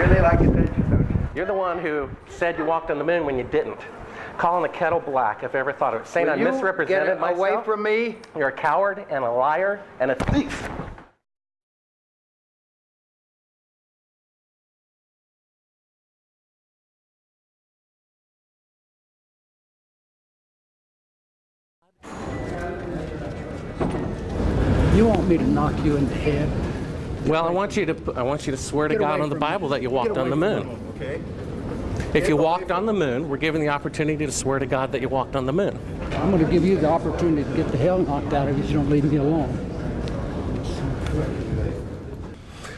really like attention, don't you? You're the one who said you walked on the moon when you didn't. Calling the kettle black, if I ever thought of it. Saying I misrepresented myself. Away from me. You're a coward and a liar and a thief. You want me to knock you in the head? Well, I want you to swear to God on the Bible that you walked on the moon. Okay. If you walked on the moon, we're given the opportunity to swear to God that you walked on the moon. I'm going to give you the opportunity to get the hell knocked out of you if you don't leave me alone.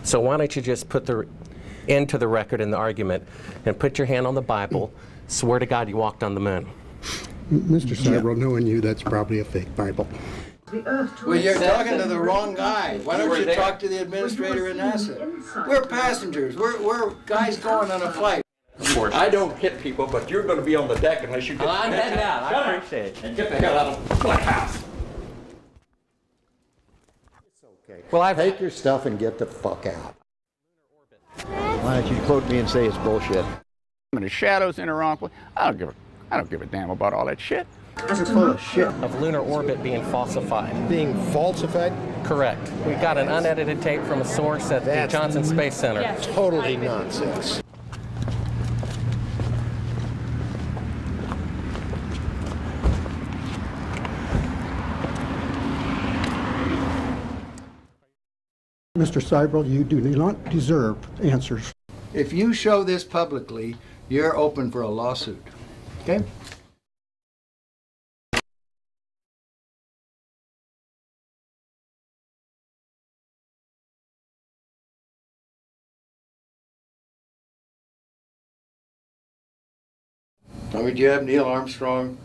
So why don't you just put the end to the record in the argument and put your hand on the Bible, swear to God you walked on the moon. Mr. Seibel, knowing you, that's probably a fake Bible. Well, you're talking to the wrong guy. Why don't you talk to the administrator in NASA? We're passengers. We're guys going on a flight. Of course. I don't hit people, but you're going to be on the deck unless you get. I'm heading out. I appreciate it. And get the hell out of my house. It's okay. Well, take your stuff and get the fuck out. Why don't you quote me and say it's bullshit? And the shadows in the wrong place. I don't give a damn about all that shit. You're full of shit. Of lunar orbit being falsified. Being falsified? Correct. We've got an unedited tape from a source at the Johnson Space Center. Yes. Totally nonsense. Mr. Seibel, you do not deserve answers. If you show this publicly, you're open for a lawsuit. Okay? I mean, do you have Neil Armstrong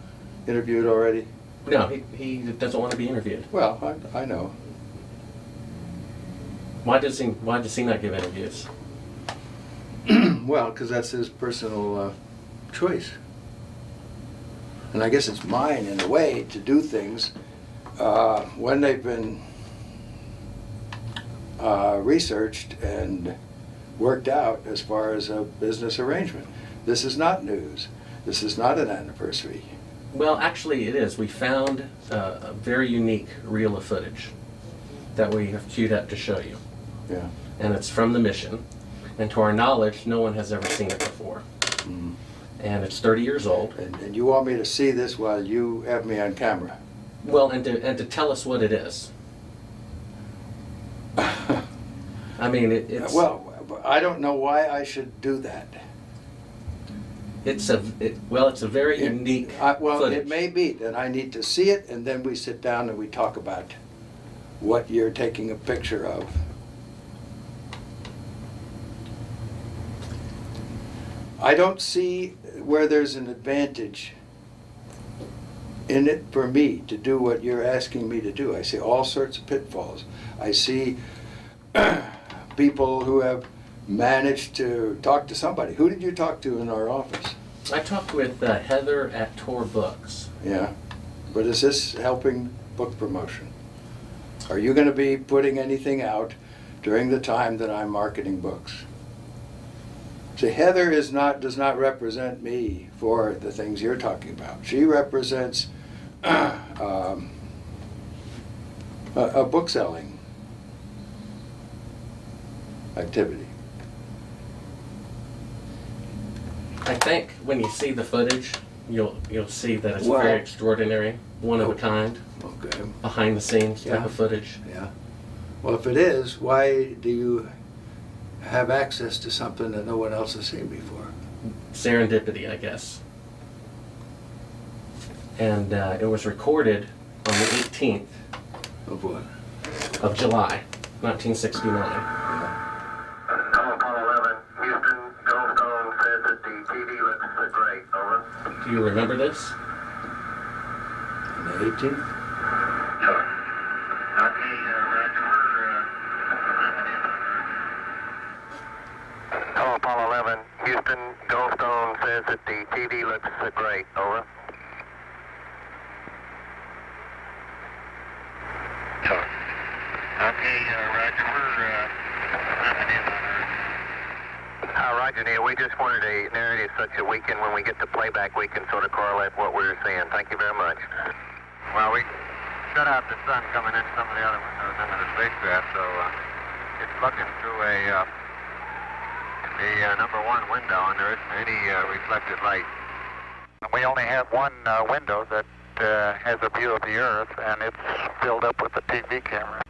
interviewed already? No, he doesn't want to be interviewed. Well, I know. Why does he not give interviews? Well, because that's his personal choice. And I guess it's mine, in a way, to do things when they've been researched and worked out as far as a business arrangement. This is not news. This is not an anniversary. Well, actually it is. We found a very unique reel of footage that we have queued up to show you. Yeah. And it's from the mission. And to our knowledge, no one has ever seen it before. Mm. And it's 30 years old. And you want me to see this while you have me on camera? Well, and to tell us what it is. I mean, it's... Well, I don't know why I should do that. It's a very unique well, footage. it may be that I need to see it, and then we sit down and we talk about what you're taking a picture of. I don't see where there's an advantage in it for me to do what you're asking me to do. I see all sorts of pitfalls. I see people who have managed to talk to somebody. Who did you talk to in our office? I talked with Heather at Tor Books. Yeah, but is this helping book promotion? Are you going to be putting anything out during the time that I'm marketing books? See, Heather does not represent me for the things you're talking about. She represents a book selling activity. I think when you see the footage, you'll see that it's very extraordinary, one of a kind, okay, behind the scenes type of footage. Yeah. Well, if it is, why do you have access to something that no one else has seen before? Serendipity, I guess. And it was recorded on the 18th of what? Of July, 1969. Do you remember this? On the 18th? Sure. Okay, Hello, Apollo 11. Houston, Goldstone says that the TV looks great. Over. Sure. Okay, Roger. We're happening on Earth. Roger, Neil. We just wanted a narrative such that we can, when we get the playback, we can sort of correlate what we're seeing. Thank you very much. Well, we shut out the sun coming in some of the other windows into the spacecraft, so it's looking through the number one window, and there isn't any reflected light. We only have one window that has a view of the Earth, and it's filled up with the TV camera.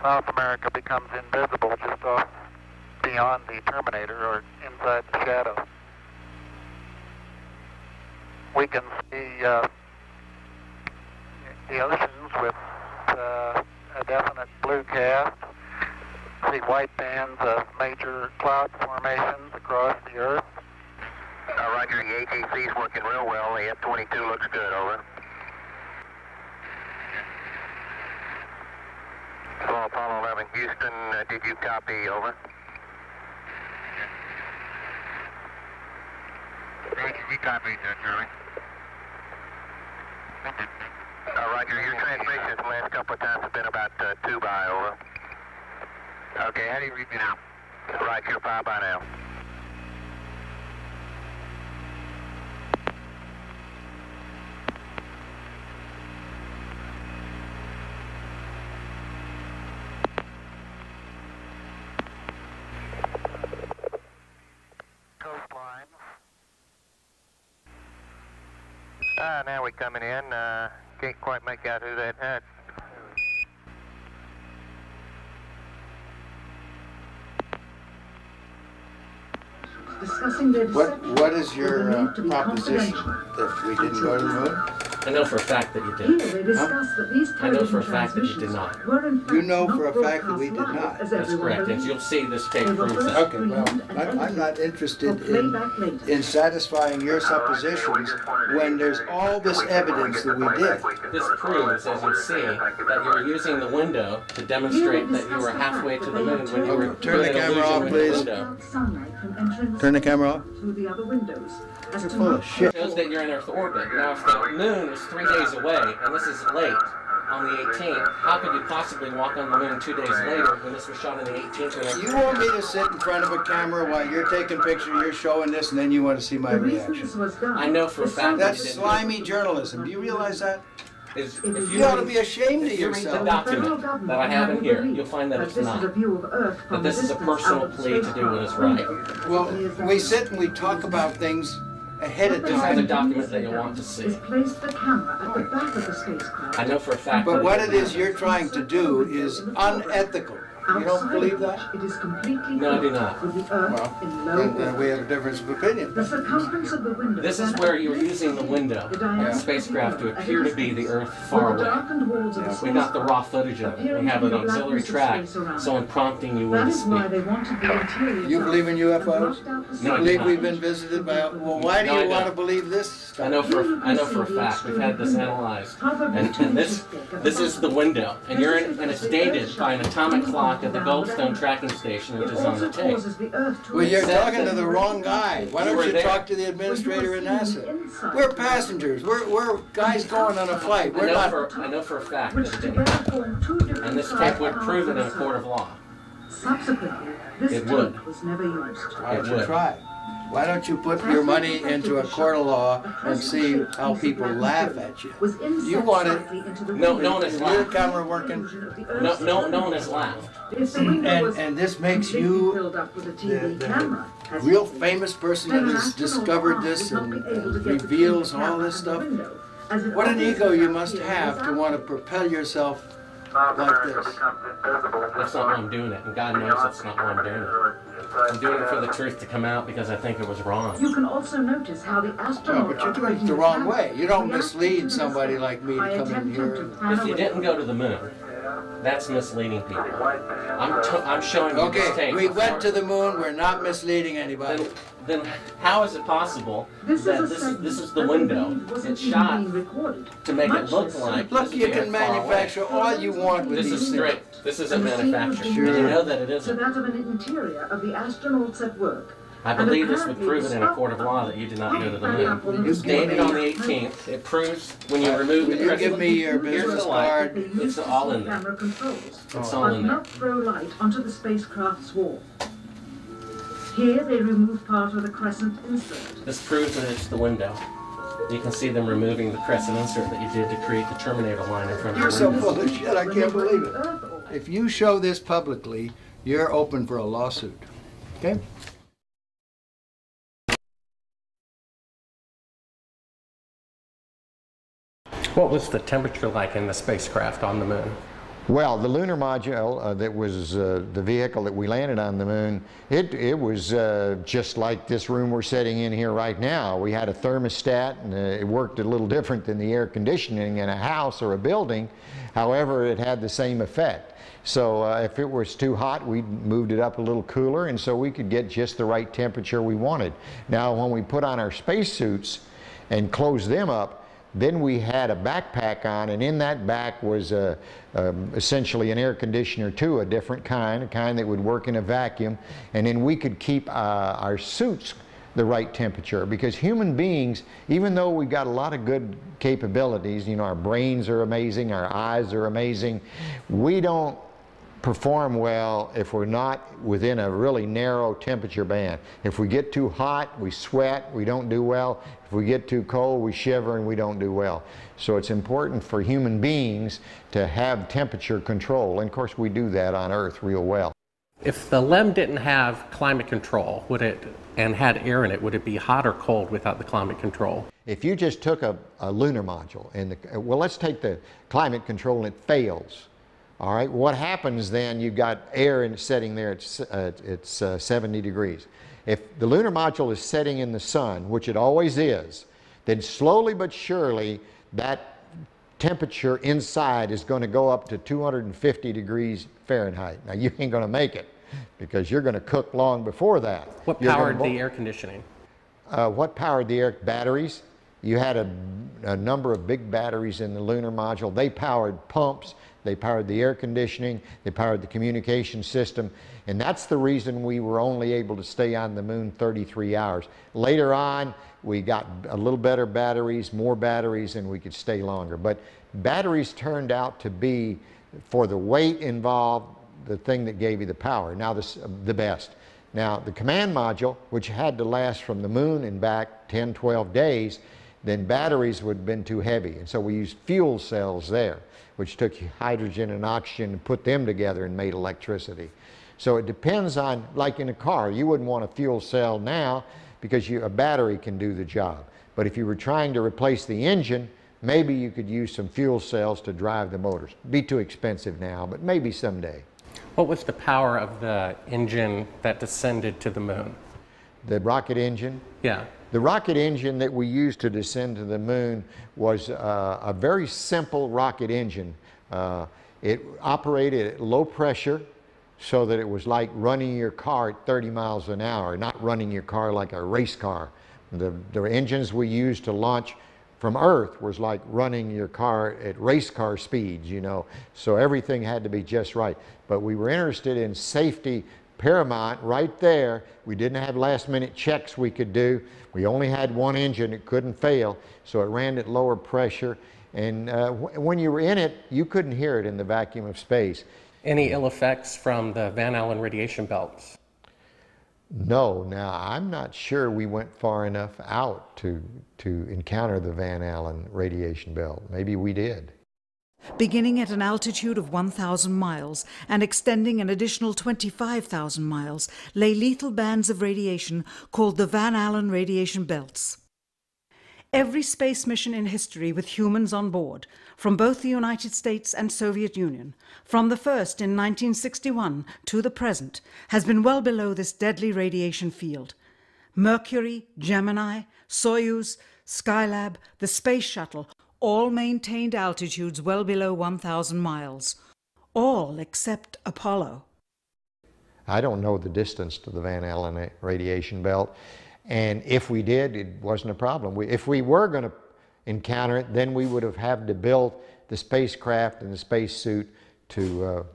South America becomes invisible just off beyond the terminator or inside the shadow. We can see the oceans with a definite blue cast, see white bands of major cloud formations across the Earth. Roger, the ATC's working real well. The F-22 looks good, over. Hello, Apollo 11, Houston, did you copy, over? We copied, Charlie. Roger, your transmissions the last couple of times have been about 2 by, over. Okay, how do you read me now? Right, you're 5 by now. Coastline. Now we're coming in. Can't quite make out who that had. Discussing their What is your proposition that we didn't go to the moon? I know for a fact that you Here did. they discussed that these I know for a television fact that you did transmissions not. were in fact You know not for a fact that we broadcast did live, not. as That's everyone correct, and believes. you'll see this tape They were proves first that. Okay, well, screened and I'm not interested for playback later. in satisfying your suppositions when there's all this evidence that we did. This proves, as you see, that you were using the window to demonstrate that you were halfway to the moon when you were Turn the doing an camera illusion off, with please. the window. Sunlight from entering the Turn the space camera off. through the other windows. As You're to full not of shit. Shows that you're in Earth orbit. Now, if the moon is 3 days away, and this is late, on the 18th, how could you possibly walk on the moon 2 days later when this was shot on the 18th? When You want me to sit in front of a camera while you're taking pictures, you're showing this, and then you want to see my the reason this reaction? was done. I know for a is fact so that That's slimy journalism. Do you realize that? Is, You ought to be ashamed of if you read the yourself. document that I have in here, you'll find that it's this not. is a view of Earth from That this is a distance personal out of the plea to do what is spacecraft right. window. Well, we sit and we talk about things ahead of This is the time. document that you want to see. Is place the camera at the back of the spacecraft. I know for a fact But that what it is you're trying to do is unethical. You don't Outside believe of which that? It is completely No, I do filled not. with the Earth Well, in low then orbit. we have a difference of opinion. The circumference of the window. This is then where you were appears using the be window the of diameter the spacecraft to at a appear to be the distance, Earth with far the away. darkened walls of the We got the spacecraft raw footage of it. We appearing have to an be the auxiliary blackness of track, space around so I'm it. prompting you when That to is why speak. they wanted the interior. You believe in and UFOs? blocked out the No, I do Believe not. we've been visited by? Well, why do No, I you want to don't. believe this stuff? I know for a fact. We've had this analyzed, and this is the window, and you're in, and it's dated by an atomic clock at the Goldstone tracking station, which It is on the also tape. causes the Earth to Well, you're Said talking to that- the wrong guy. Why You don't were you there. talk to the administrator at NASA? We're passengers. We're guys going on a flight. I We're know not. for a fact which that it did. together form two different And this sides tape would of prove it in a the court of law. Subsequently, this It tape would. was never used. Why don't It you would. try? Why don't you put your money into a court of law and see how people laugh at you? Was inset You want it- slightly into the No window one has Is your laughed. camera working? No one has laughed. If the window was And this makes completely you filled up with a TV the camera, as real you see, famous person then that an has astronaut discovered would this not and be able to get the reveals TV all camera this out the stuff. window, as it What an obviously ego you appears must in have this to want to propel yourself South like America this. becomes invisible. That's not why I'm doing it, and God knows that's not why I'm doing it. I'm doing it for the truth to come out because I think it was wrong. You can also notice how the No, astronaut but you're doing operating it the wrong camera way. You don't reacted mislead to the somebody mistake like me by to come in attempting here. to and- pan If you away. didn't go to the moon, that's misleading people. I'm showing you this Okay, tape. we went to the moon. We're not misleading anybody. Then how is it possible This that is a segment this is the that window? indeed wasn't It's even shot being recorded. to make it Much look less like Look, this you is can far away. manufacture all you want with This these is things. straight. This isn't And the scene was manufactured. being You Sure. know that it to isn't. that of an interior of the astronauts at work. I And believe this would apparently prove it in a the court of law that you did not go to the moon. You It's dated on the 18th. It proves when you remove the Will you give crystal. me your Here's business the light. card? It's all in there. Camera controls, It's all but in there. not throw light onto the spacecraft's wall. Here they remove part of the crescent insert. This proves that it's the window. You can see them removing the crescent insert that you did to create the terminator line in front of You're the so window. full of shit, I can't believe it. If you show this publicly, you're open for a lawsuit. Okay? What was the temperature like in the spacecraft on the moon? Well, the lunar module that was the vehicle that we landed on the moon, it was just like this room we're sitting in here right now. We had a thermostat, and it worked a little different than the air conditioning in a house or a building. However, it had the same effect. So if it was too hot, we moved it up a little cooler, and so we could get just the right temperature we wanted. Now, when we put on our spacesuits and closed them up, then we had a backpack on, and in that back was essentially an air conditioner too, a different kind, a kind that would work in a vacuum, and then we could keep our suits the right temperature, because human beings, even though we've got a lot of good capabilities, you know, our brains are amazing, our eyes are amazing, we don't perform well if we're not within a really narrow temperature band. If we get too hot, we sweat, we don't do well. If we get too cold, we shiver and we don't do well. So it's important for human beings to have temperature control, and of course we do that on Earth real well. If the LEM didn't have climate control, and had air in it, would it be hot or cold without the climate control? If you just took a lunar module, and well, let's take the climate control and it fails. All right, what happens then, you've got air in setting there, it's 70 degrees. If the lunar module is setting in the sun, which it always is, then slowly but surely that temperature inside is going to go up to 250 degrees Fahrenheit. Now you ain't going to make it, because you're going to cook long before that. What powered the air conditioning? What powered the air? Batteries. You had a number of big batteries in the lunar module. They powered pumps, they powered the air conditioning, they powered the communication system, and that's the reason we were only able to stay on the moon 33 hours. Later on, we got a little better batteries, more batteries, and we could stay longer. But batteries turned out to be, for the weight involved, the thing that gave you the power. Now the best. Now the command module, which had to last from the moon and back 10, 12 days, then batteries would have been too heavy. And so we used fuel cells there, which took hydrogen and oxygen and put them together and made electricity. So it depends on, like in a car, you wouldn't want a fuel cell now because a battery can do the job. But if you were trying to replace the engine, maybe you could use some fuel cells to drive the motors. It'd be too expensive now, but maybe someday. What was the power of the engine that descended to the moon? The rocket engine? Yeah. The rocket engine that we used to descend to the moon was a very simple rocket engine. It operated at low pressure, so that it was like running your car at 30 miles an hour, not running your car like a race car. The engines we used to launch from Earth was like running your car at race car speeds, you know. So everything had to be just right. But we were interested in safety paramount right there. We didn't have last minute checks we could do. We only had one engine, it couldn't fail, so it ran at lower pressure. And when you were in it, you couldn't hear it in the vacuum of space. Any ill effects from the Van Allen radiation belts? No. Now, I'm not sure we went far enough out to encounter the Van Allen radiation belt. Maybe we did. Beginning at an altitude of 1,000 miles and extending an additional 25,000 miles, lay lethal bands of radiation called the Van Allen radiation belts. Every space mission in history with humans on board, from both the United States and Soviet Union, from the first in 1961 to the present, has been well below this deadly radiation field. Mercury, Gemini, Soyuz, Skylab, the Space Shuttle, all maintained altitudes well below 1,000 miles. All except Apollo. I don't know the distance to the Van Allen radiation belt. And if we did, it wasn't a problem. If we were going to encounter it, then we would have had to build the spacecraft and the spacesuit to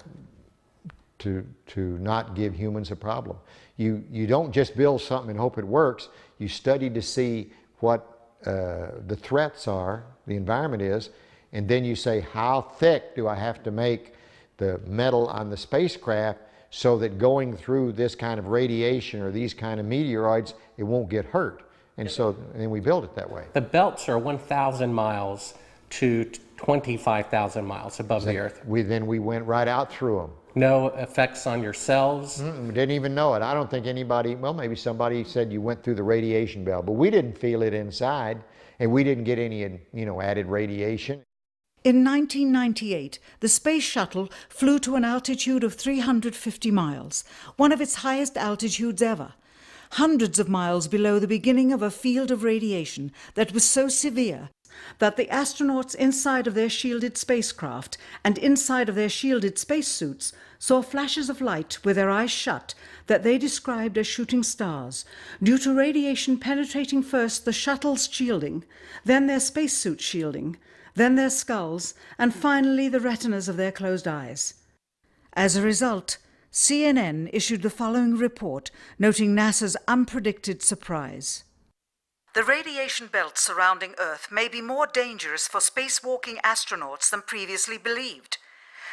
not give humans a problem. You don't just build something and hope it works. You study to see what the threats are, the environment is, and then you say, how thick do I have to make the metal on the spacecraft so that going through this kind of radiation or these kind of meteoroids, it won't get hurt. And so then we build it that way. The belts are 1,000 miles to 25,000 miles above the Earth. Then we went right out through them. No effects on your cells? Didn't even know it. I don't think anybody, well, maybe somebody said you went through the radiation belt, but we didn't feel it inside, and we didn't get any, added radiation. In 1998, the Space Shuttle flew to an altitude of 350 miles, one of its highest altitudes ever, hundreds of miles below the beginning of a field of radiation that was so severe that the astronauts inside of their shielded spacecraft and inside of their shielded spacesuits saw flashes of light with their eyes shut that they described as shooting stars, due to radiation penetrating first the shuttle's shielding, then their spacesuit shielding, then their skulls, and finally the retinas of their closed eyes. As a result, CNN issued the following report noting NASA's unpredicted surprise. The radiation belt surrounding Earth may be more dangerous for spacewalking astronauts than previously believed.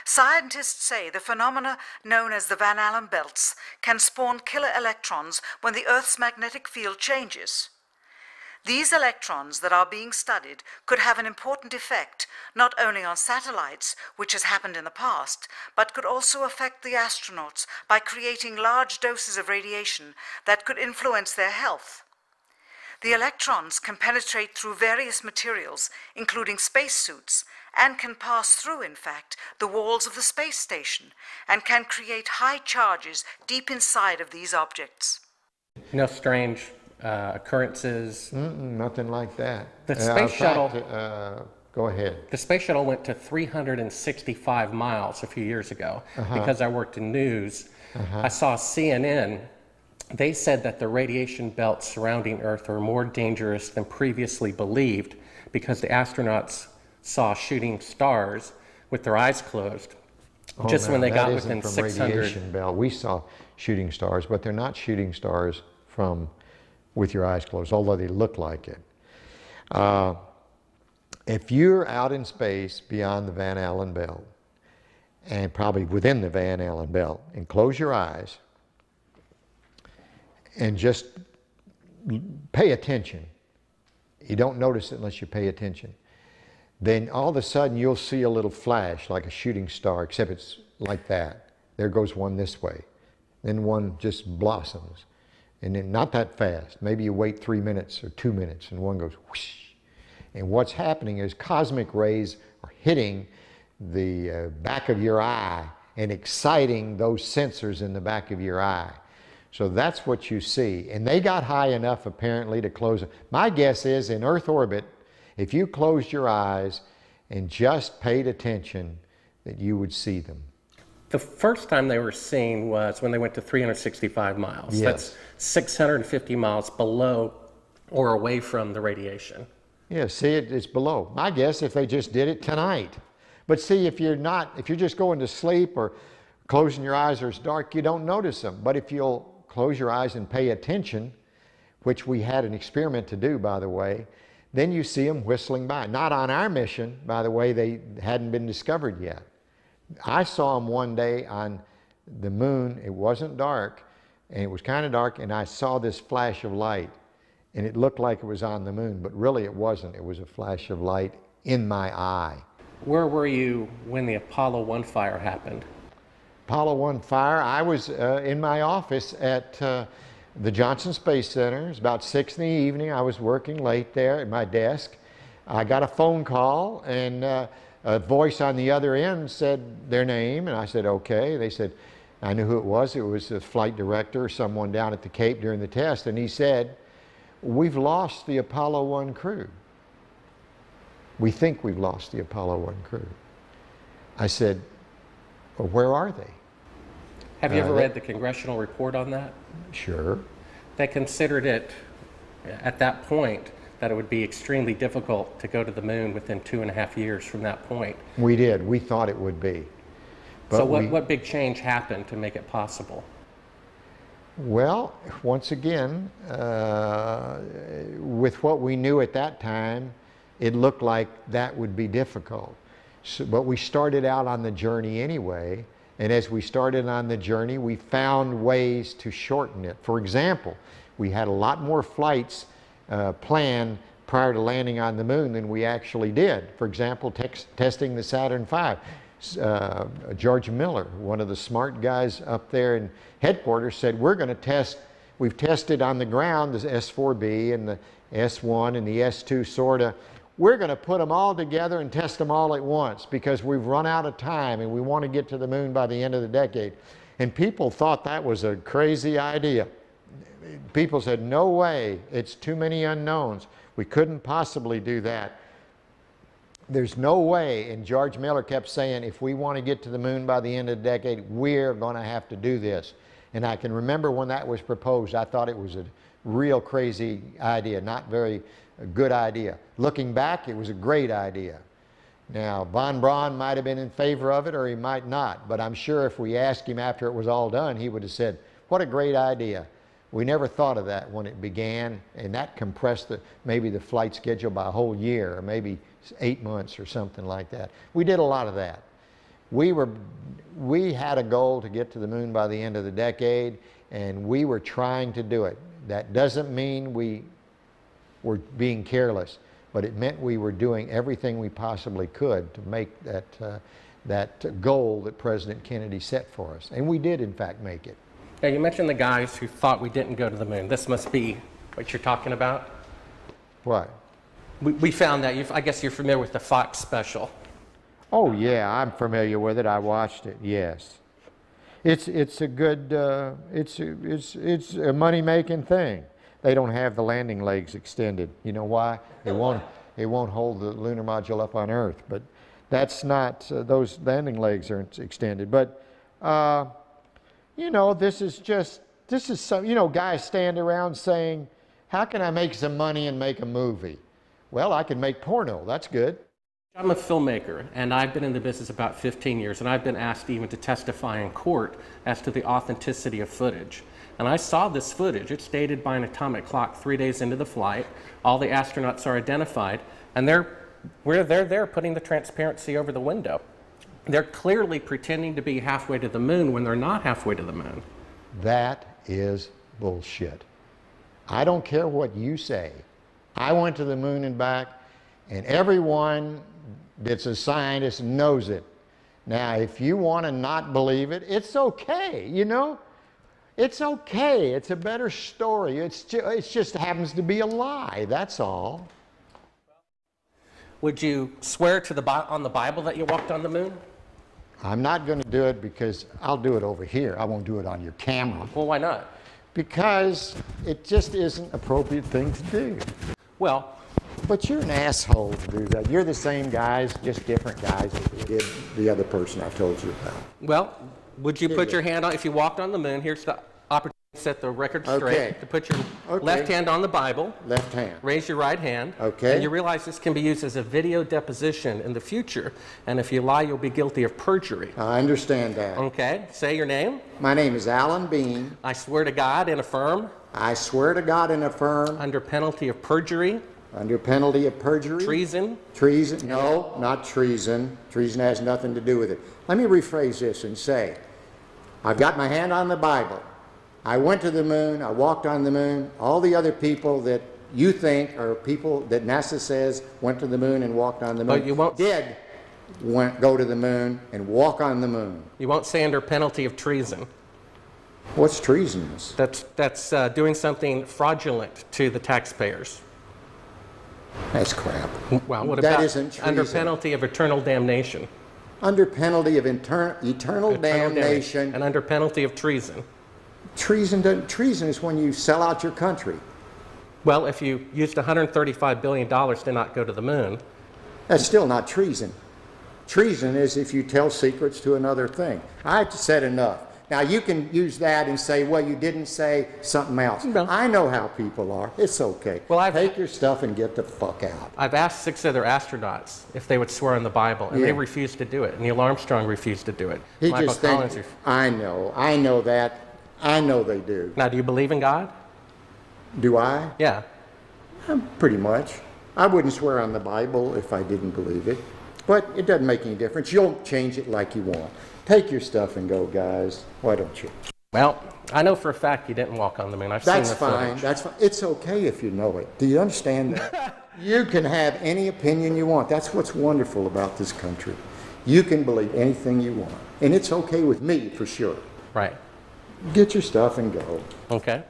Scientists say the phenomena known as the Van Allen belts can spawn killer electrons when the Earth's magnetic field changes. These electrons that are being studied could have an important effect, not only on satellites, which has happened in the past, but could also affect the astronauts by creating large doses of radiation that could influence their health. The electrons can penetrate through various materials, including spacesuits, and can pass through, in fact, the walls of the space station, and can create high charges deep inside of these objects. No strange occurrences? Nothing like that. The space shuttle... Go ahead. The space shuttle went to 365 miles a few years ago. Because I worked in news. I saw CNN. They said that the radiation belts surrounding Earth are more dangerous than previously believed because the astronauts saw shooting stars with their eyes closed. When they got within 600. Radiation belt. We saw shooting stars, but they're not shooting stars from with your eyes closed, although they look like it. If you're out in space beyond the Van Allen belt, and probably within the Van Allen belt, and close your eyes, and just pay attention. You don't notice it unless you pay attention. Then all of a sudden you'll see a little flash like a shooting star, except it's like that. There goes one this way. Then one just blossoms. And then not that fast. Maybe you wait 3 minutes or 2 minutes and one goes whoosh. And what's happening is cosmic rays are hitting the back of your eye and exciting those sensors in the back of your eye. So that's what you see. And they got high enough apparently to close it. My guess is in Earth orbit, if you closed your eyes and just paid attention, that you would see them. The first time they were seen was when they went to 365 miles. Yes. That's 650 miles below or away from the radiation. Yeah, see, it's below. My guess if they just did it tonight. But see, if you're just going to sleep or closing your eyes or it's dark, you don't notice them. But if you'll close your eyes and pay attention, which we had an experiment to do, by the way, then you see them whistling by. Not on our mission, by the way, they hadn't been discovered yet. I saw them one day on the moon. It wasn't dark, and it was kind of dark, and I saw this flash of light, and it looked like it was on the moon, but really it wasn't. It was a flash of light in my eye. Where were you when the Apollo 1 fire happened? Apollo 1 fire, I was in my office at the Johnson Space Center. It was about 6 in the evening. I was working late there at my desk. I got a phone call, and a voice on the other end said their name, and I said, okay. They said, I knew who it was. It was the flight director or someone down at the Cape during the test, and he said, we've lost the Apollo 1 crew. We think we've lost the Apollo 1 crew. I said, well, where are they? Have you ever read the congressional report on that? Sure. They considered it, at that point, that it would be extremely difficult to go to the moon within 2.5 years from that point. We did. We thought it would be. But so what big change happened to make it possible? Well, once again, with what we knew at that time, it looked like that would be difficult. So, but we started out on the journey anyway, And as we started on the journey, we found ways to shorten it. For example, we had a lot more flights planned prior to landing on the moon than we actually did. For example, testing the Saturn V. George Miller, one of the smart guys up there in headquarters, said, we're going to test, we've tested on the ground the S4B and the S1 and the S2 sorta. We're going to put them all together and test them all at once because we've run out of time and we want to get to the moon by the end of the decade. And people thought that was a crazy idea. People said, no way, it's too many unknowns. We couldn't possibly do that. There's no way, and George Miller kept saying, if we want to get to the moon by the end of the decade, we're going to have to do this. And I can remember when that was proposed, I thought it was a real crazy idea, not very good idea. Looking back, it was a great idea. Now, von Braun might have been in favor of it or he might not, but I'm sure if we asked him after it was all done, he would have said, what a great idea. We never thought of that when it began, and that compressed maybe the flight schedule by a whole year, or maybe 8 months or something like that. We did a lot of that. We had a goal to get to the moon by the end of the decade, and we were trying to do it. That doesn't mean we were being careless, but it meant we were doing everything we possibly could to make that goal that President Kennedy set for us. And we did, in fact, make it. Now, you mentioned the guys who thought we didn't go to the moon. This must be what you're talking about? What? We found that. I guess you're familiar with the Fox special. Oh, yeah, I'm familiar with it. I watched it, yes. It's a good, it's a money-making thing. They don't have the landing legs extended. You know why? It won't hold the lunar module up on Earth. But that's not, those landing legs aren't extended. But, you know, this is some, you know, guys stand around saying, how can I make some money and make a movie? Well, I can make porno. That's good. I'm a filmmaker, and I've been in the business about 15 years, and I've been asked even to testify in court as to the authenticity of footage. And I saw this footage. It's dated by an atomic clock 3 days into the flight. All the astronauts are identified, and they're there putting the transparency over the window. They're clearly pretending to be halfway to the moon when they're not halfway to the moon. That is bullshit. I don't care what you say. I went to the moon and back, and everyone that's a scientist knows it. Now, if you want to not believe it, it's okay, you know? It's okay. It's a better story. It just happens to be a lie, that's all. Would you swear to on the Bible that you walked on the moon? I'm not going to do it because I'll do it over here. I won't do it on your camera. Well, why not? Because it just isn't an appropriate thing to do. Well, but you're an asshole to do that. You're the same guys, just different guys that did the other person I told you about. Well, would you put your hand on, if you walked on the moon, here's the opportunity to set the record straight, to put your left hand on the Bible. Left hand. Raise your right hand. Okay. And you realize this can be used as a video deposition in the future. And if you lie, you'll be guilty of perjury. I understand that. Okay. Say your name. My name is Alan Bean. I swear to God and affirm. I swear to God and affirm. Under penalty of perjury. Under penalty of perjury. Treason. Treason. No, not treason. Treason has nothing to do with it. Let me rephrase this and say, I've got my hand on the Bible. I went to the moon. I walked on the moon. All the other people that you think are people that NASA says went to the moon and walked on the moon go to the moon and walk on the moon. You won't say under penalty of treason. What's treasonous? That's doing something fraudulent to the taxpayers. That's crap. Well, what about that isn't treason. Under penalty of eternal damnation? Under penalty of eternal damnation. And under penalty of treason? Treason is when you sell out your country. Well, if you used $135 billion to not go to the moon. That's still not treason. Treason is if you tell secrets to another thing. I've said enough. Now, you can use that and say, well, you didn't say something else. No. I know how people are. It's okay. Well, take your stuff and get the fuck out. I've asked 6 other astronauts if they would swear on the Bible, and they refused to do it. Neil Armstrong refused to do it. Michael Collins I know that. I know they do. Now, do you believe in God? Do I? Yeah. Pretty much. I wouldn't swear on the Bible if I didn't believe it. But it doesn't make any difference. You'll change it like you want. Take your stuff and go, guys. Why don't you? Well, I know for a fact you didn't walk on the moon. I've seen That's the fine. footage. That's fine. It's okay if you know it. Do you understand that? You can have any opinion you want. That's what's wonderful about this country. You can believe anything you want. And it's okay with me, for sure. Right. Get your stuff and go. Okay.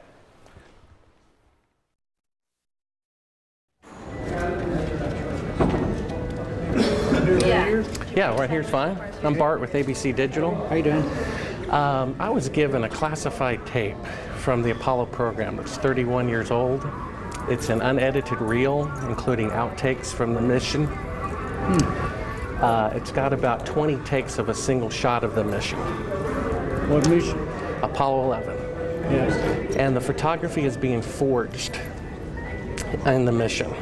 Yeah, right here's fine. I'm Bart with ABC Digital. How you doing? I was given a classified tape from the Apollo program. It's 31 years old. It's an unedited reel, including outtakes from the mission. It's got about 20 takes of a single shot of the mission. What mission? Apollo 11. Yes. And the photography is being forged in the mission.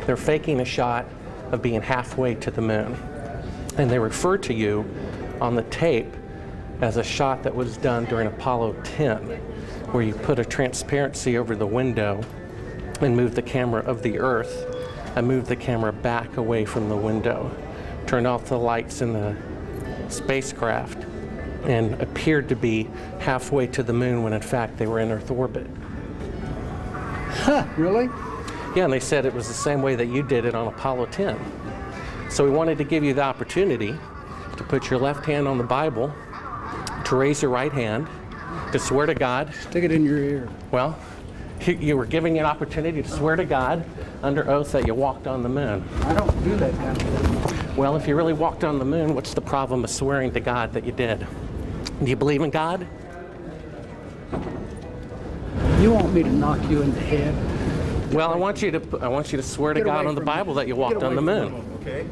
They're faking a shot of being halfway to the moon. And they refer to you on the tape as a shot that was done during Apollo 10, where you put a transparency over the window and move the camera of the Earth and move the camera back away from the window, turned off the lights in the spacecraft, and appeared to be halfway to the moon when in fact they were in Earth orbit. Huh, really? Yeah, and they said it was the same way that you did it on Apollo 10. So we wanted to give you the opportunity to put your left hand on the Bible, to raise your right hand, to swear to God. Stick it in your ear. Well, you were giving an opportunity to swear to God under oath that you walked on the moon. I don't do that kind of thing. Well, if you really walked on the moon, what's the problem of swearing to God that you did? Do you believe in God? You want me to knock you in the head? Well, I want you to swear to Get God away on the from me. Bible that you Get walked away on the from moon. me. Okay.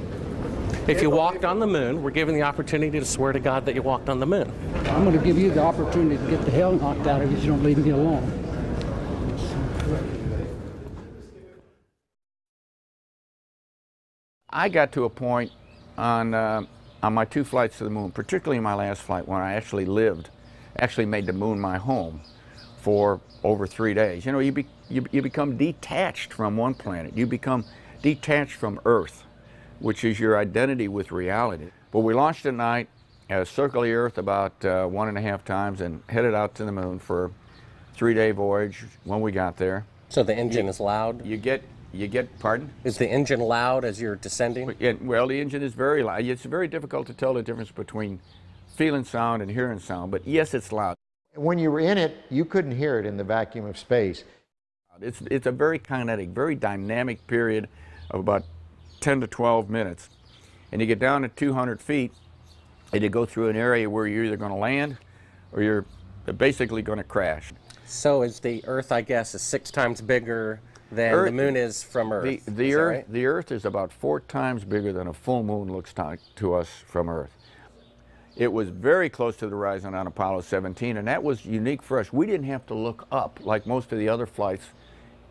If you walked on the moon, we're given the opportunity to swear to God that you walked on the moon. I'm going to give you the opportunity to get the hell knocked out of you if you don't leave me alone. I got to a point on my 2 flights to the moon, particularly my last flight when I actually made the moon my home for over 3 days. You know, you become detached from one planet. You become detached from Earth, which is your identity with reality. But we launched at night, circled the Earth about 1.5 times, and headed out to the moon for a 3-day voyage when we got there. So the engine is loud? You get, pardon? Is the engine loud as you're descending? Well, the engine is very loud. It's very difficult to tell the difference between feeling sound and hearing sound, but yes, it's loud. When you were in it, you couldn't hear it in the vacuum of space. It's a very kinetic, very dynamic period of about 10 to 12 minutes. And you get down to 200 feet, and you go through an area where you're either going to land or you're basically going to crash. So is the Earth, I guess, is 6 times bigger than the moon is from Earth? The Earth is about 4 times bigger than a full moon looks to us from Earth. It was very close to the horizon on Apollo 17, and that was unique for us. We didn't have to look up like most of the other flights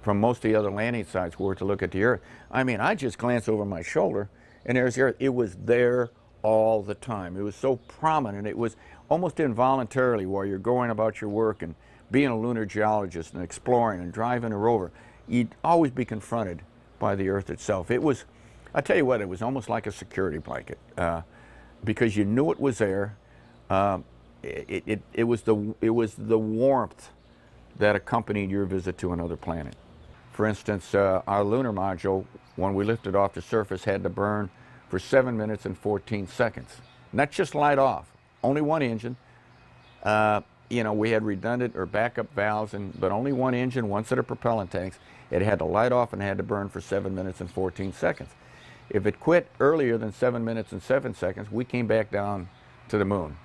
from most of the other landing sites were to look at the Earth. I mean, I just glanced over my shoulder, and there's the Earth. It was there all the time. It was so prominent. It was almost involuntarily while you're going about your work and being a lunar geologist and exploring and driving a rover, you'd always be confronted by the Earth itself. It was, I tell you what, it was almost like a security blanket. Because you knew it was there. It was the warmth that accompanied your visit to another planet. For instance, our lunar module, when we lifted off the surface, had to burn for 7 minutes and 14 seconds. Not just light off, only one engine. You know, we had redundant or backup valves, but only one engine, one set of propellant tanks. It had to light off and had to burn for 7 minutes and 14 seconds. If it quit earlier than 7 minutes and 7 seconds, we came back down to the moon,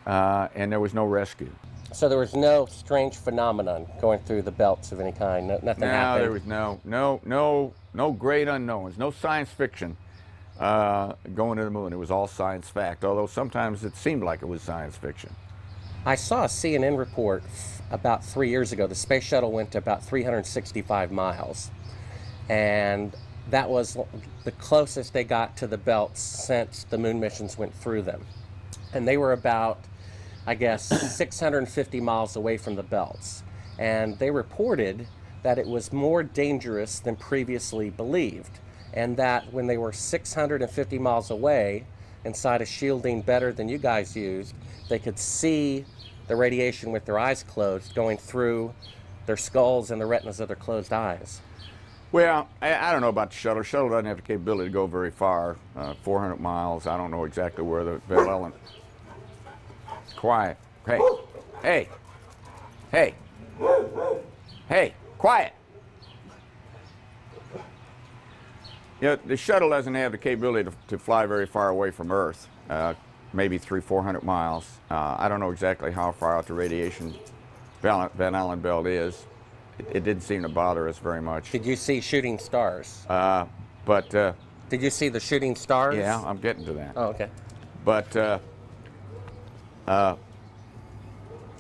and there was no rescue. So there was no strange phenomenon going through the belts of any kind. Nothing happened. There was no great unknowns, no science fiction going to the moon. It was all science fact, although sometimes it seemed like it was science fiction. I saw a CNN report about 3 years ago. The space shuttle went to about 365 miles, and that was the closest they got to the belts since the moon missions went through them. And they were about, I guess, 650 miles away from the belts. And they reported that it was more dangerous than previously believed, and that when they were 650 miles away, inside a shielding better than you guys used, they could see the radiation with their eyes closed going through their skulls and the retinas of their closed eyes. Well, I don't know about the shuttle. The shuttle doesn't have the capability to go very far, 400 miles. I don't know exactly where the Van Allen. Quiet. Hey. Hey. Hey. Hey. Quiet. You know, the shuttle doesn't have the capability to fly very far away from Earth, maybe 300-400 miles. I don't know exactly how far out the radiation Van Allen belt is. It didn't seem to bother us very much. Did you see shooting stars? Did you see the shooting stars? Yeah, I'm getting to that. Oh, okay. But a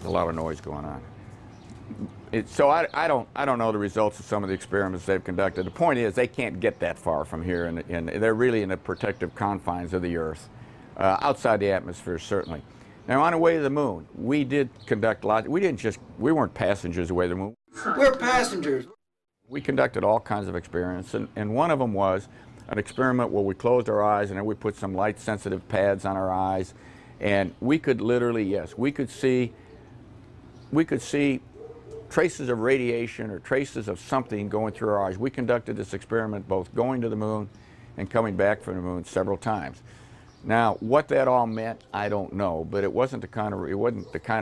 lot of noise going on. So I don't know the results of some of the experiments they've conducted. The point is they can't get that far from here, and they're really in the protective confines of the Earth, outside the atmosphere certainly. Now on the way to the moon, we did conduct lots. We weren't passengers away to the moon. We're passengers. We conducted all kinds of experiments, and one of them was an experiment where we closed our eyes and then we put some light-sensitive pads on our eyes, and we could literally, yes, we could see traces of radiation or traces of something going through our eyes. We conducted this experiment both going to the moon and coming back from the moon several times. Now, what that all meant, I don't know, but it wasn't the kind of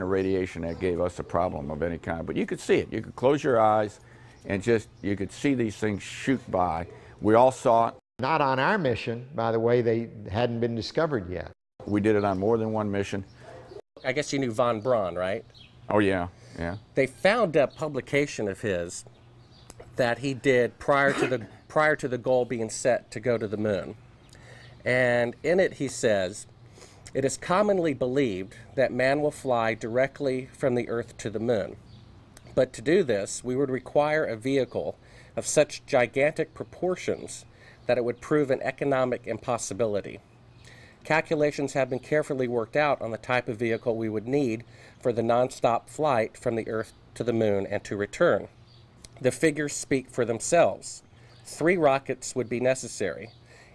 radiation that gave us a problem of any kind. But you could see it. You could close your eyes and you could see these things shoot by. We all saw it. Not on our mission, by the way. They hadn't been discovered yet. We did it on more than one mission. I guess you knew von Braun, right? Oh, yeah, yeah. They found a publication of his that he did prior to the goal being set to go to the moon. And in it he says, "It is commonly believed that man will fly directly from the Earth to the moon. But to do this, we would require a vehicle of such gigantic proportions that it would prove an economic impossibility. Calculations have been carefully worked out on the type of vehicle we would need for the non-stop flight from the Earth to the moon and to return. The figures speak for themselves. 3 rockets would be necessary.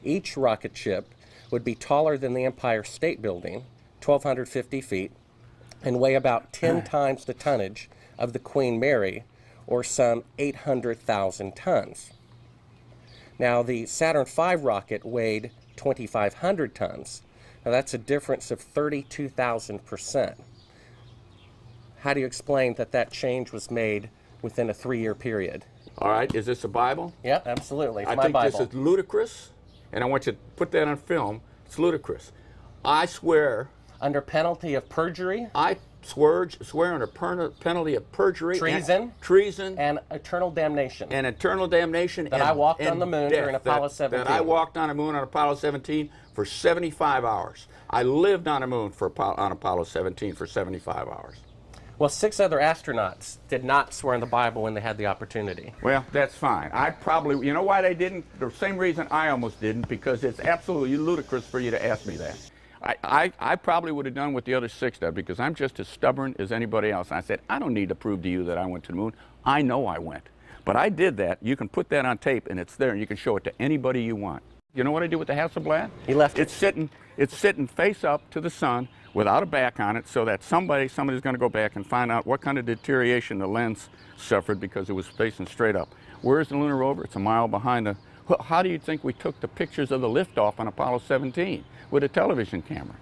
Each rocket ship would be taller than the Empire State Building, 1,250 feet, and weigh about 10 times the tonnage of the Queen Mary, or some 800,000 tons. Now, the Saturn V rocket weighed 2,500 tons. Now, that's a difference of 32,000%. How do you explain that change was made within a 3-year period? All right, is this a Bible? Yep, absolutely. It's I my think Bible. this is ludicrous, and I want you to put that on film. It's ludicrous. I swear. Under penalty of perjury? I swear under penalty of perjury. Treason. Treason. And eternal damnation. And eternal damnation. That I walked on the moon during Apollo 17. That I walked on the moon on Apollo 17 for 75 hours. I lived on the moon on Apollo 17 for 75 hours. Well, 6 other astronauts did not swear in the Bible when they had the opportunity. Well, that's fine. I probably, you know why they didn't? The same reason I almost didn't, because it's absolutely ludicrous for you to ask me that. I probably would have done what the other 6 did, because I'm just as stubborn as anybody else. And I said, I don't need to prove to you that I went to the moon. I know I went. But I did that. You can put that on tape, and it's there, and you can show it to anybody you want. You know what I did with the Hasselblad? He left it. It's sitting face up to the sun without a back on it, so that somebody's going to go back and find out what kind of deterioration the lens suffered because it was facing straight up. Where's the lunar rover? It's a mile behind the... How do you think we took the pictures of the liftoff on Apollo 17 with a television camera?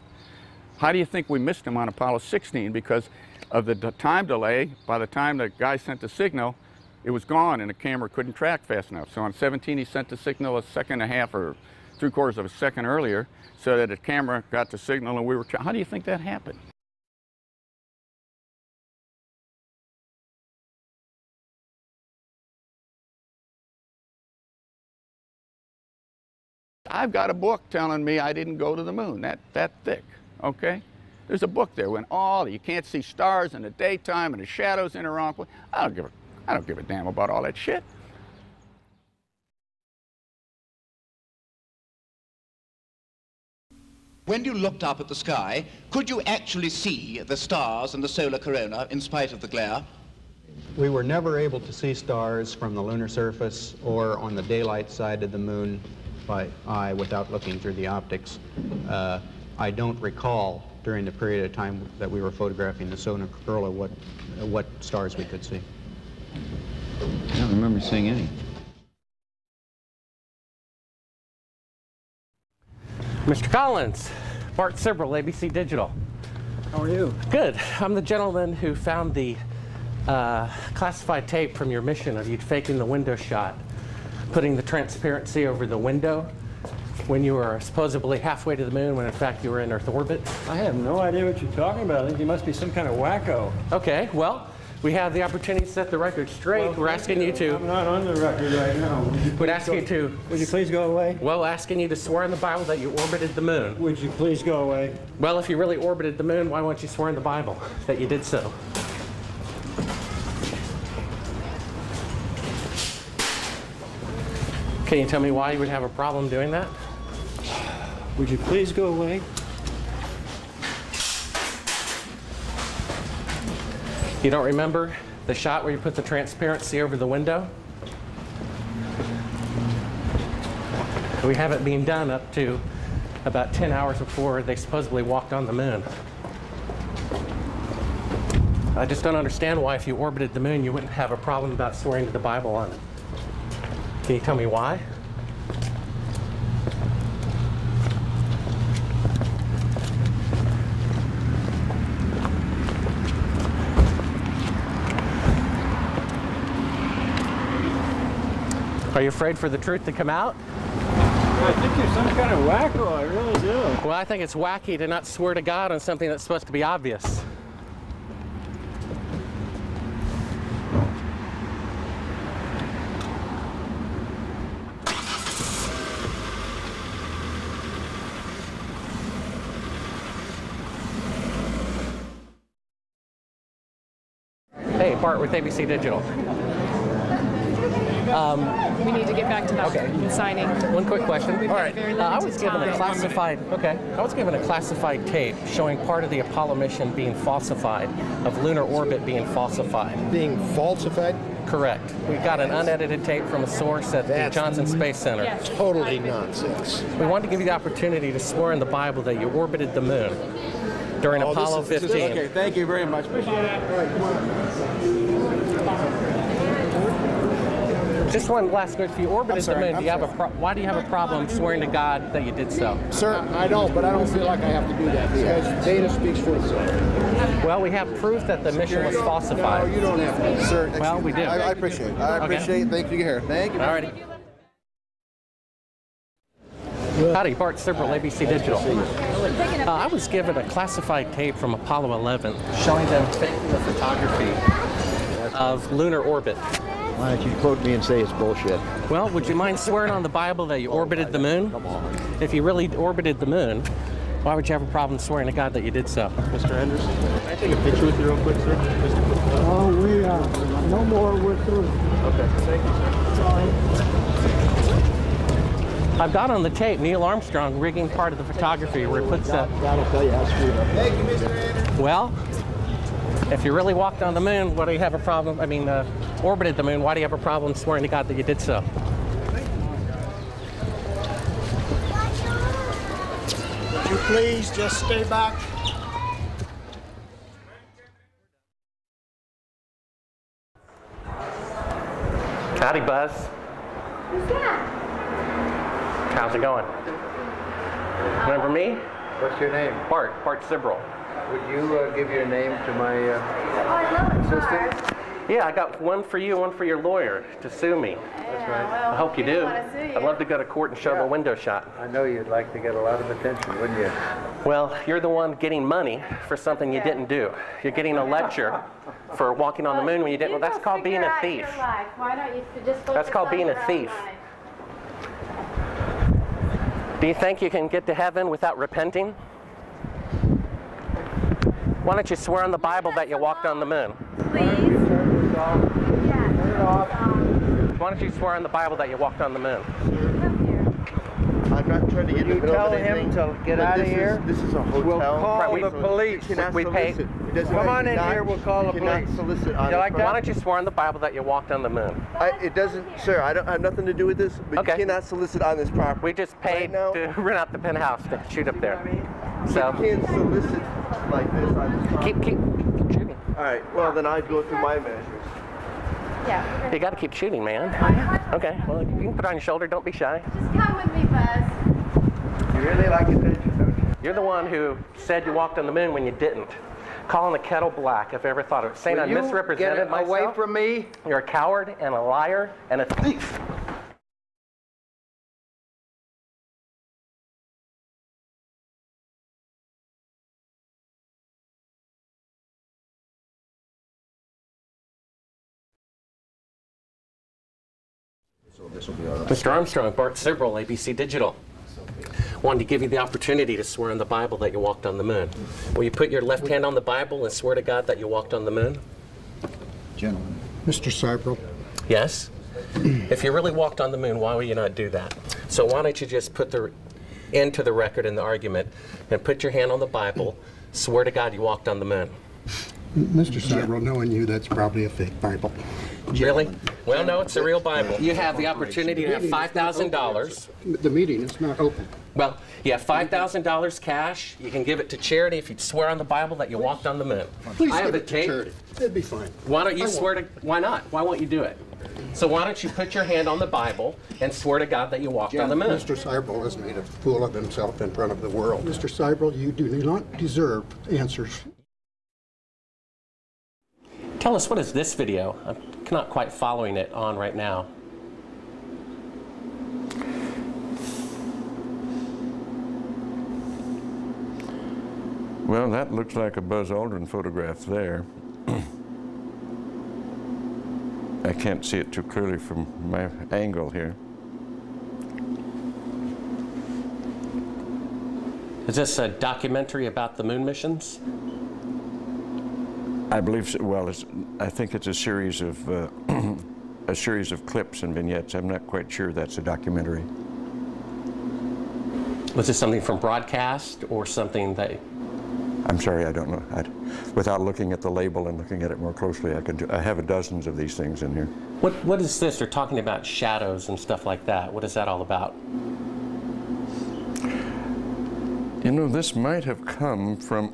How do you think we missed them on Apollo 16 because of the time delay? By the time the guy sent the signal, it was gone and the camera couldn't track fast enough. So on 17 he sent the signal a second and a half or 3/4 of a second earlier, so that the camera got the signal and we were... How do you think that happened? I've got a book telling me I didn't go to the moon, that thick, okay? There's a book there when you can't see stars in the daytime and the shadows in the wrong place. I don't give a damn about all that shit. When you looked up at the sky, could you actually see the stars and the solar corona in spite of the glare? We were never able to see stars from the lunar surface or on the daylight side of the moon by eye without looking through the optics. I don't recall during the period of time that we were photographing the Solar Corona what stars we could see. I don't remember seeing any. Mr. Collins, Bart Sibrel, ABC Digital. How are you? Good. I'm the gentleman who found the classified tape from your mission of you faking the window shot, putting the transparency over the window when you were supposedly halfway to the moon when in fact you were in Earth orbit. I have no idea what you're talking about. I think you must be some kind of wacko. Okay, well, we have the opportunity to set the record straight. Well, we're asking you to... I'm not on the record right now. Would ask you to... Would you please go away? Well, asking you to swear in the Bible that you orbited the moon. Would you please go away? Well, if you really orbited the moon, why won't you swear in the Bible that you did so? Can you tell me why you would have a problem doing that? Would you please go away? You don't remember the shot where you put the transparency over the window? We have it being done up to about 10 hours before they supposedly walked on the moon. I just don't understand why if you orbited the moon you wouldn't have a problem about swearing to the Bible on it. Can you tell me why? Are you afraid for the truth to come out? I think you're some kind of wacko, I really do. Well, I think it's wacky to not swear to God on something that's supposed to be obvious. Hey, Bart with ABC Digital. We need to get back to that signing. One quick question. We've All got right. very I limited was given a time. classified. Okay. I was given a classified tape showing part of the Apollo mission being falsified, of lunar orbit being falsified. Being falsified? Correct. We got an unedited tape from a source at the Johnson Space Center. Yes. Totally nonsense. We wanted to give you the opportunity to swear in the Bible that you orbited the moon during Apollo 15. Okay, thank you very much. Appreciate it. All right, come on. Just one last question. If you orbited the moon, why do you have a problem swearing to God that you did so? Sir, I don't, but I don't feel like I have to do that because data speaks for itself. Well, we have proof that the mission was falsified. No, you don't have to. Sir, well, we do. I appreciate it. I appreciate it. Thank you. Here. Thank you. All righty. Howdy, Bart Sibrel, ABC Digital. I was given a classified tape from Apollo 11 showing them faking the photography of lunar orbit. Why don't you quote me and say it's bullshit? Well, would you mind swearing on the Bible that you orbited the moon? Come on. If you really orbited the moon, why would you have a problem swearing to God that you did so? Mr. Anderson, can I take a picture with you real quick, sir? Oh, we are. No more, we're through. Okay, thank you, sir. I've got on the tape Neil Armstrong rigging part of the photography where he puts that. That'll tell you how screwed up. Thank you, Mr. Anderson. Well, if you really walked on the moon, why do you have a problem? I mean, orbited the moon, why do you have a problem swearing to God that you did so? Would you please just stay back? Howdy, Buzz. Who's that? How's it going? Remember me? What's your name? Bart Sibrel. Would you give your name to my assistant? Yeah, I got one for you, one for your lawyer to sue me. That's right. Well, I hope you do. I'd I'd love to go to court and show the window shot. I know you'd like to get a lot of attention, wouldn't you? Well, you're the one getting money for something you didn't do. You're getting a lecture for walking on the moon when you didn't. Well, that's called being a thief. Why don't you just That's called being a thief. Do you think you can get to heaven without repenting? Why don't you swear on the Bible that you walked on the moon? Please? Why don't you swear on the Bible that you walked on the moon? I'm not trying to get in the middle of anything. Tell him to get out of here. This is a hotel. We'll call the police. We pay. Come on in here, we'll call the police. Solicit on You like that? Why don't you swear on the Bible that you walked on the moon? It doesn't, sir, I don't have nothing to do with this, but Okay. you cannot solicit on this property. We just paid to rent out the penthouse to shoot up there. So You can't solicit like this. keep shooting. All right. Well, then I'd go through my measures. Yeah. You got to keep shooting, man. Okay. Well, you can put it on your shoulder. Don't be shy. Just come with me, Buzz. You really like attention, don't you? You're the one who said you walked on the moon when you didn't. Calling the kettle black, if I ever thought of it. Saying I misrepresented myself. Away from me. You're a coward and a liar and a thief. So this will be all right. Mr. Armstrong, Bart Sibrel, ABC Digital. Wanted to give you the opportunity to swear in the Bible that you walked on the moon. Will you put your left hand on the Bible and swear to God that you walked on the moon? Gentlemen. Mr. Sibrel. Yes? If you really walked on the moon, why would you not do that? So why don't you just put the end to the record in the argument and put your hand on the Bible, swear to God you walked on the moon. Mr. Sibrel, knowing you, that's probably a fake Bible. Really? Well, no, it's a real Bible. You have the opportunity to have $5,000. The meeting is not open. Well, you have $5,000 cash. You can give it to charity if you swear on the Bible that you walked on the moon. Please I have give the it to tape. charity. It'd be fine. Why don't you I swear to? Why not? Why won't you do it? So why don't you put your hand on the Bible and swear to God that you walked on the moon? Mr. Sibrel has made a fool of himself in front of the world. Mr. Sibrel, you do not deserve answers. Tell us, what is this video? I'm not quite following it on right now. Well, that looks like a Buzz Aldrin photograph there. I can't see it too clearly from my angle here. Is this a documentary about the moon missions? I believe so. Well, I think it's a series of clips and vignettes. I'm not quite sure that's a documentary. Was this something from broadcast or something that? I'm sorry, I don't know. Without looking at the label and looking at it more closely, I have dozens of these things in here. What is this? They're talking about shadows and stuff like that. What is that all about? You know, this might have come from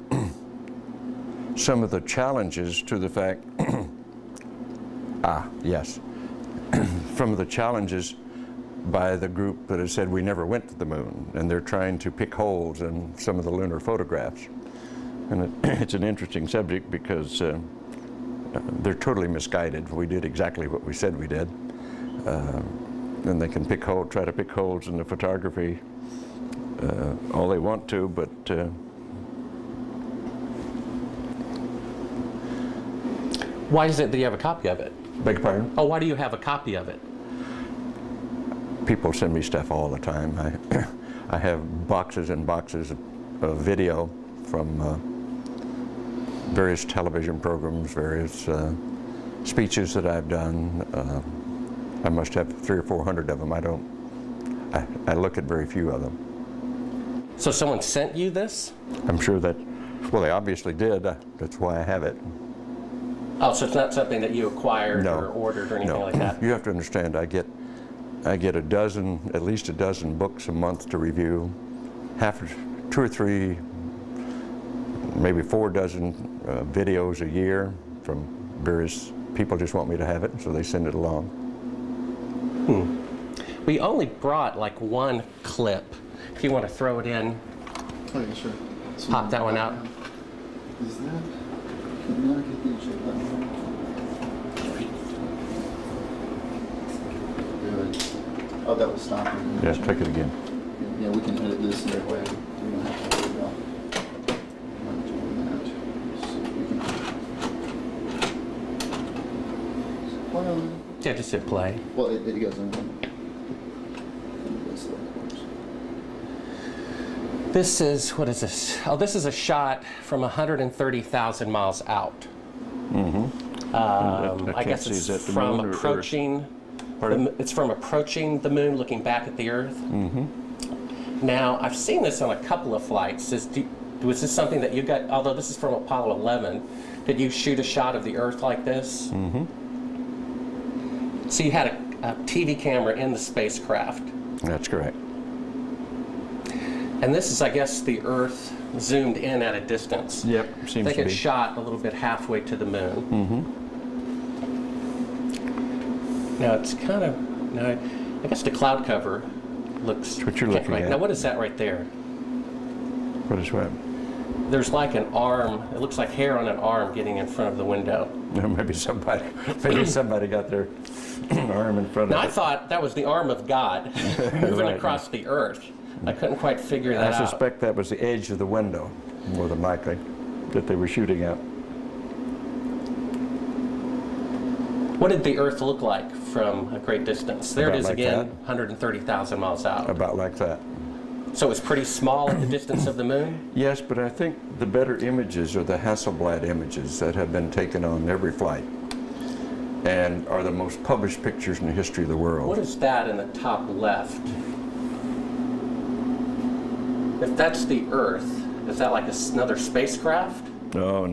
some of the challenges to the fact, from the challenges by the group that has said we never went to the moon, and they're trying to pick holes in some of the lunar photographs. And it's an interesting subject because they're totally misguided. We did exactly what we said we did. And they can try to pick holes in the photography all they want to, but why is it that you have a copy of it? Beg your pardon? Oh, why do you have a copy of it? People send me stuff all the time. I have boxes and boxes of video from various television programs, various speeches that I've done. I must have 300 or 400 of them. I look at very few of them. So someone sent you this? I'm sure that, well, they obviously did. That's why I have it. Oh, so it's not something that you acquired or ordered or anything like that? You have to understand, I get at least a dozen books a month to review, 2 or 3, maybe 4 dozen videos a year from various people. Just want me to have it, so they send it along. We only brought like one clip. If you want to throw it in, oh, yeah, sure. Pop that one out. Is that? Can I get the check that one? Good. Oh, that was stopping. Yeah, take it again. Yeah, we can edit this that way. We don't have to worry about that. Yeah, just hit play. Well, it goes in. This is, what is this? Oh, this is a shot from 130,000 miles out. I guess it's from approaching. It's from approaching the moon, looking back at the Earth. Now, I've seen this on a couple of flights. Was this something that you got? Although this is from Apollo 11, did you shoot a shot of the Earth like this? So you had a TV camera in the spacecraft. That's correct. And this is, I guess, the Earth zoomed in at a distance. Yep, seems I think to be. it's shot a little bit halfway to the moon. Now it's kind of, now I guess the cloud cover looks. That's what you're looking at. Now what is that right there? What is what? There's like an arm. It looks like hair on an arm getting in front of the window. Maybe somebody got their arm in front Now of I it. thought that was the arm of God moving Right. across the earth. I couldn't quite figure that I out. suspect that was the edge of the window, more than likely, that they were shooting at. What did the Earth look like from a great distance? There About it is like again, that. 130,000 miles out. About like that. So it's pretty small at the distance of the moon? Yes, but I think the better images are the Hasselblad images that have been taken on every flight and are the most published pictures in the history of the world. What is that in the top left? If that's the Earth, is that like another spacecraft? No.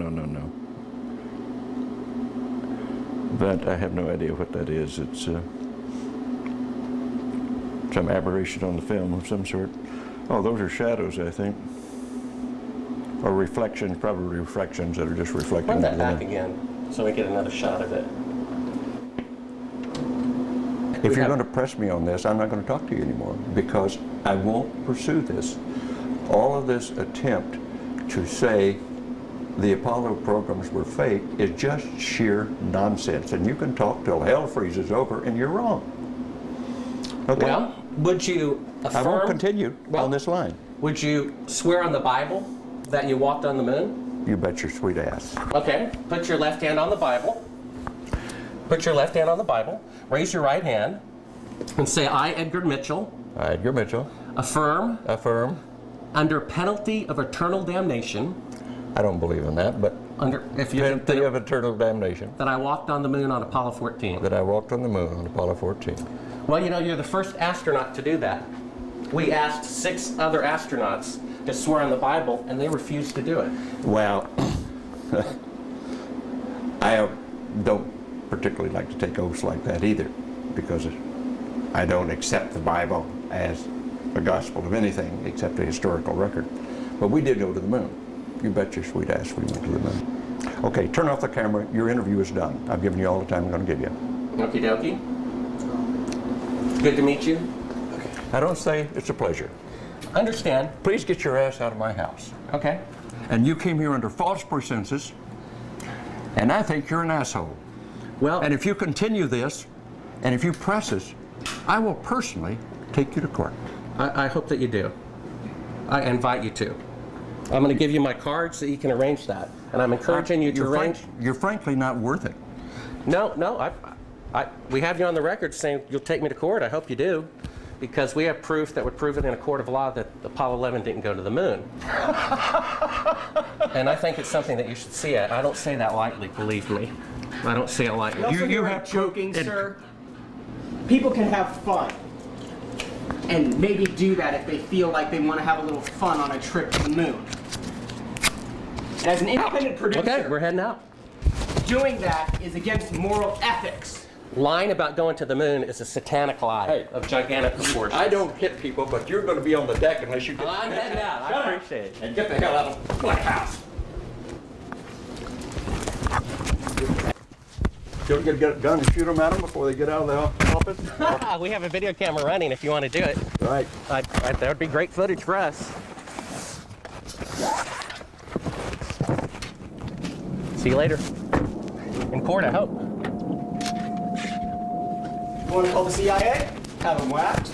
That I have no idea what that is. It's some aberration on the film of some sort. Oh, those are shadows, I think. Or reflections, probably reflections that are just reflecting. Run that into the back moon. again so we get another shot of it. If you're going to press me on this, I'm not going to talk to you anymore because I won't pursue this. All of this attempt to say the Apollo programs were fake is just sheer nonsense. And you can talk till hell freezes over and you're wrong. Okay? Well, would you affirm? I won't continue on this line. Would you swear on the Bible that you walked on the moon? You bet your sweet ass. Okay, put your left hand on the Bible. Put your left hand on the Bible. Raise your right hand and say, I, Edgar Mitchell. I, Edgar Mitchell. Affirm. Affirm. Under penalty of eternal damnation. I don't believe in that, but penalty of eternal damnation. That I walked on the moon on Apollo 14. That I walked on the moon on Apollo 14. Well, you know, you're the first astronaut to do that. We asked 6 other astronauts to swear on the Bible, and they refused to do it. Well, I don't particularly like to take oaths like that either, because I don't accept the Bible as a gospel of anything except a historical record. But we did go to the moon. You bet your sweet ass we went to the moon. Okay, turn off the camera. Your interview is done. I've given you all the time I'm going to give you. Okie dokie. Good to meet you. I don't say it's a pleasure. Understand. Please get your ass out of my house. Okay. And you came here under false pretenses, and I think you're an asshole. Well, and if you continue this, and if you press us, I will personally take you to court. I hope that you do. I invite you to. I'm going to give you my card so you can arrange that. And I'm encouraging you to arrange. You're frankly not worth it. No, we have you on the record saying you'll take me to court. I hope you do. Because we have proof that would prove it in a court of law that Apollo 11 didn't go to the moon. And I think it's something that you should see. I don't say that lightly, believe me. I don't say it lightly. You have joking, sir. People can have fun. And maybe do that if they feel like they want to have a little fun on a trip to the moon. And as an independent producer, okay, we're heading out. Doing that is against moral ethics. Lying about going to the moon is a satanic lie of gigantic proportions. I don't hit people, but you're going to be on the deck unless you get... I'm heading out. I appreciate it. And get the hell out of the Black House. You get a gun and shoot them at them before they get out of the office? We have a video camera running if you want to do it. Right. That would be great footage for us. See you later. In court, I hope. You want to call the CIA? Have them whacked.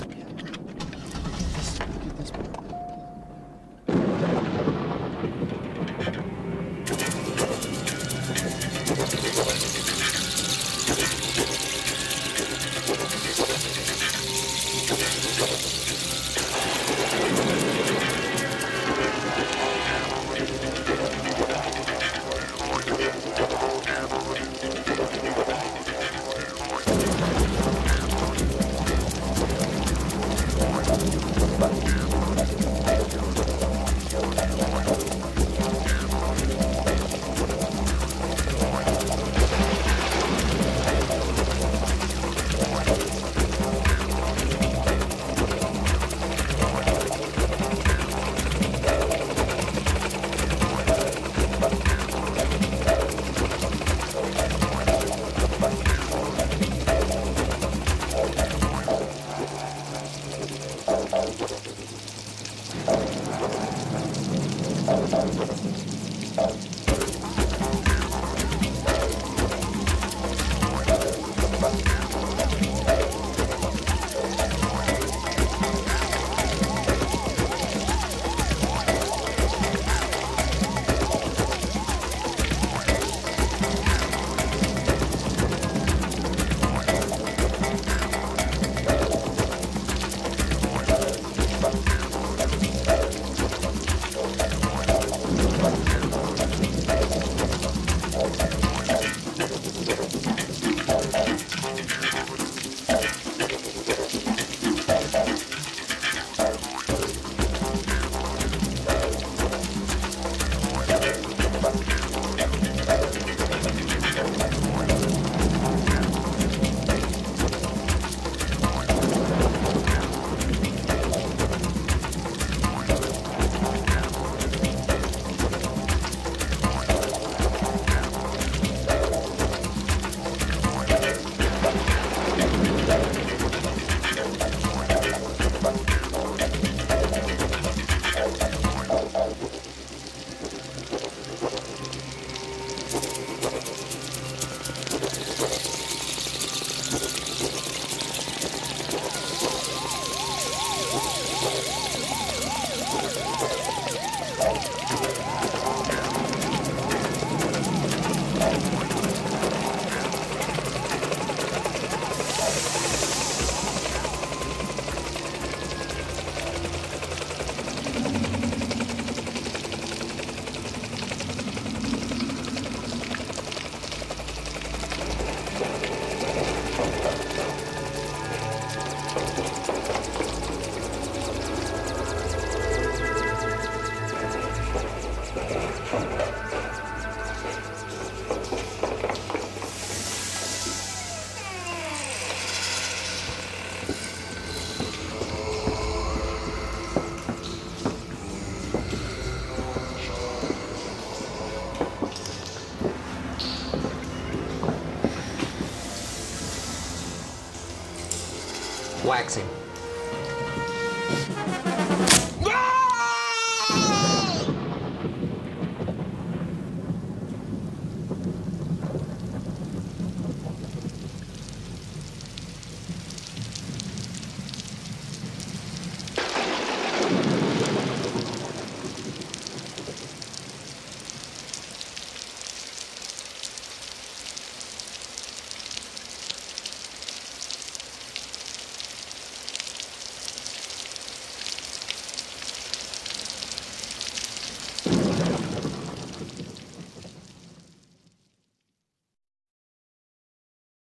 waxing.